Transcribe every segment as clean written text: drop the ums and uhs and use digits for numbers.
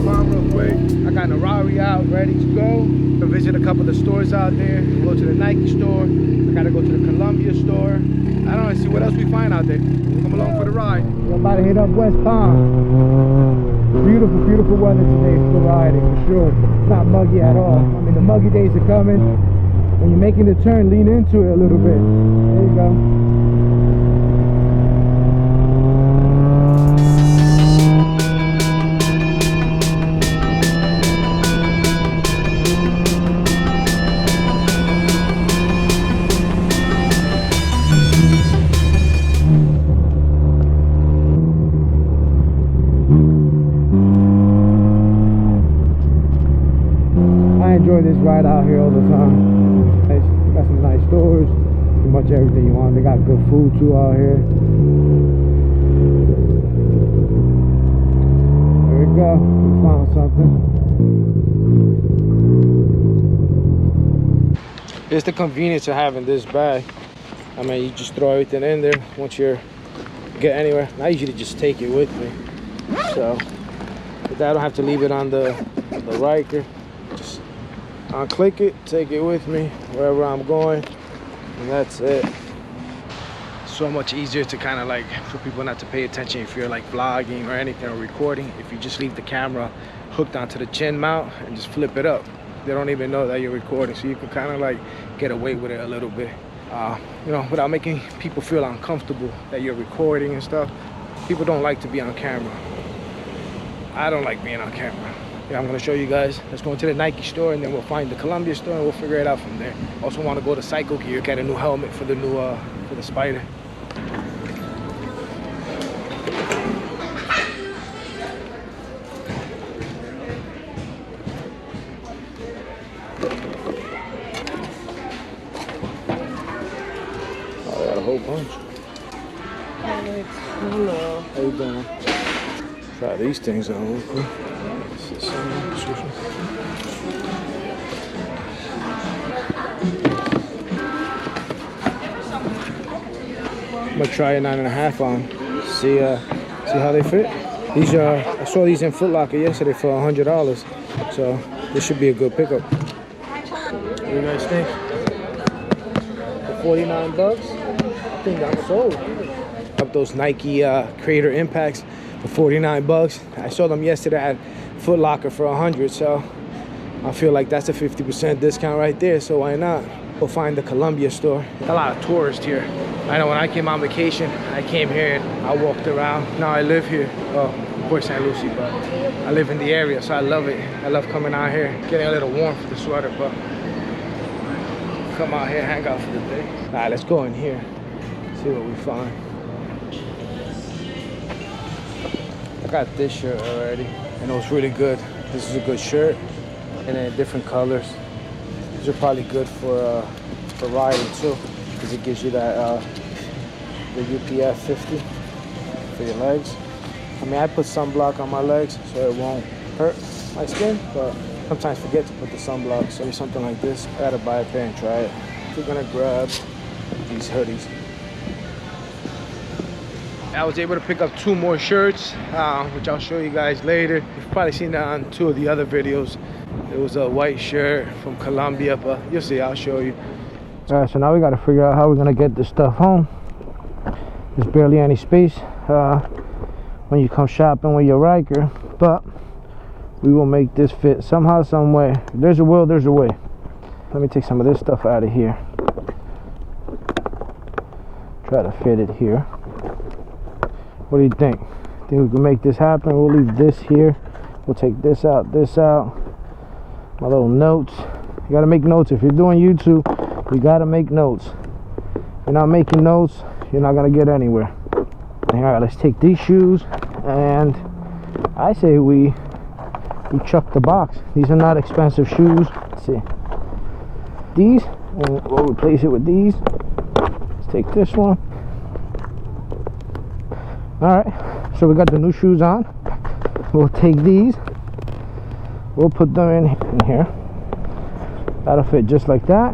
mom real quick. I got an Rari out, ready to go. To visit a couple of the stores out there. Go to the Nike store. I gotta go to the Columbia store. I don't know, see what else we find out there. Come along for the ride. We're about to hit up West Palm. Beautiful, beautiful weather today for riding, for sure. It's not muggy at all. I mean, the muggy days are coming. When you're making the turn, lean into it a little bit. There you go. I enjoy this ride out here all the time. Got some nice stores, pretty much everything you want. They got good food too out here. There we go, we found something. It's the convenience of having this bag. I mean, you just throw everything in there once you get anywhere. I usually just take it with me, so but I don't have to leave it on the Ryker. Just unclick it, take it with me wherever I'm going, and that's it. So much easier to kind of like for people not to pay attention if you're like vlogging or anything or recording. If you just leave the camera hooked onto the chin mount and just flip it up, they don't even know that you're recording, so you can kind of like get away with it a little bit, you know, without making people feel uncomfortable that you're recording and stuff. People don't like to be on camera. I don't like being on camera. Yeah, I'm going to show you guys. Let's go into the Nike store and then we'll find the Columbia store and we'll figure it out from there. Also want to go to Cycle Gear, get a new helmet for the new for the Spider. Oh, I got a whole bunch. Hello. How you doing? Try these things out real quick. I'm gonna try a 9.5 on. See how they fit. These I saw these in Foot Locker yesterday for $100, so this should be a good pickup. What do you guys think? For 49 bucks, I think I'm sold. Up those Nike Creator Impacts for 49 bucks. I saw them yesterday at Foot Locker for 100, so I feel like that's a 50% discount right there, so why not? We'll find the Columbia store. A lot of tourists here. I know when I came on vacation, I came here and I walked around. Now I live here. Well, of course St. Lucie, but I live in the area, so I love it. I love coming out here, getting a little warm for the sweater, but come out here, hang out for the day. All right, let's go in here, see what we find. I got this shirt already, and it was really good. This is a good shirt, and then different colors. These are probably good for riding too, because it gives you that the UPF 50 for your legs. I mean, I put sunblock on my legs so it won't hurt my skin, but sometimes forget to put the sunblock. So something like this, I gotta buy a pair and try it. We're gonna grab these hoodies. I was able to pick up 2 more shirts, which I'll show you guys later. You've probably seen that on 2 of the other videos. It was a white shirt from Columbia, but you'll see, I'll show you. All right, so now we got to figure out how we're gonna get this stuff home. There's barely any space when you come shopping with your Ryker, but we will make this fit somehow, some way. If there's a will, there's a way. Let me take some of this stuff out of here. Try to fit it here. What do you think? Think we can make this happen? We'll leave this here. We'll take this out, my little notes. You gotta make notes. If you're doing YouTube, you gotta make notes. If you're not making notes, you're not gonna get anywhere. All right, let's take these shoes, and I say we chuck the box. These are not expensive shoes. Let's see. These, and we'll replace it with these. Let's take this one. All right, so we got the new shoes on. We'll take these. We'll put them in here. That'll fit just like that.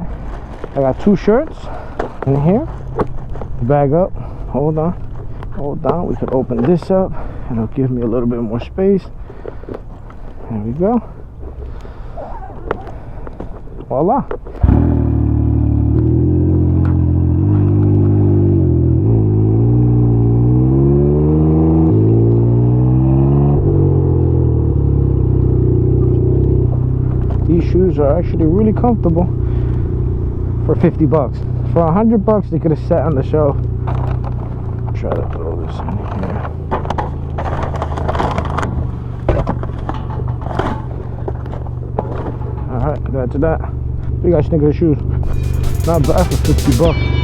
I got 2 shirts in here. Bag up. Hold on. We could open this up and it'll give me a little bit more space. There we go. Voila. These shoes are actually really comfortable for 50 bucks. For 100 bucks, they could have sat on the shelf. Try to throw this in here. Alright, got to that. What do you guys think of the shoes? Not bad for 50 bucks.